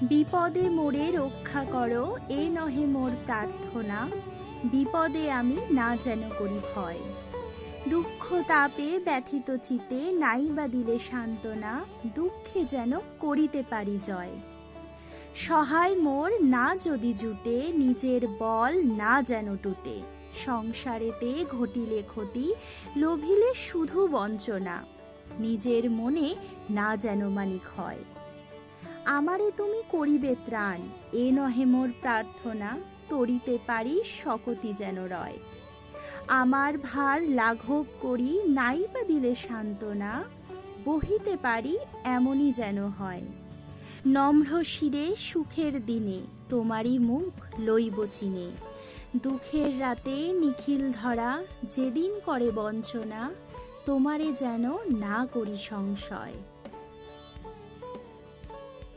বিপদে মোরে রক্ষা করো, এ নহে মোর প্রার্থনা। বিপদে আমি না যেন করি ভয়। দুঃখ তাপে ব্যথিত চিতে নাই বা দিলে সান্ত্বনা। দুঃখে যেন করিতে পারি জয়। সহায় মোর না যদি জুটে, নিজের বল না যেন টুটে। সংসারেতে ঘটিলে ক্ষতি, লোভিলে শুধু বঞ্চনা। নিজের মনে না যেন মানি ক্ষয়। আমারে তুমি করিবে ত্রাণ, এ নহে মোর প্রার্থনা। তরিতে পারি শকতি যেন রয়। আমার ভার লাঘব করি নাই বা দিলে সান্ত্বনা। বহিতে পারি এমনই যেন হয়। নম্র শিরে সুখের দিনে, তোমারই মুখ লইব চিনে। দুঃখের রাতে নিখিল ধরা, যেদিন করে বঞ্চনা। তোমারে যেন না করি সংশয়।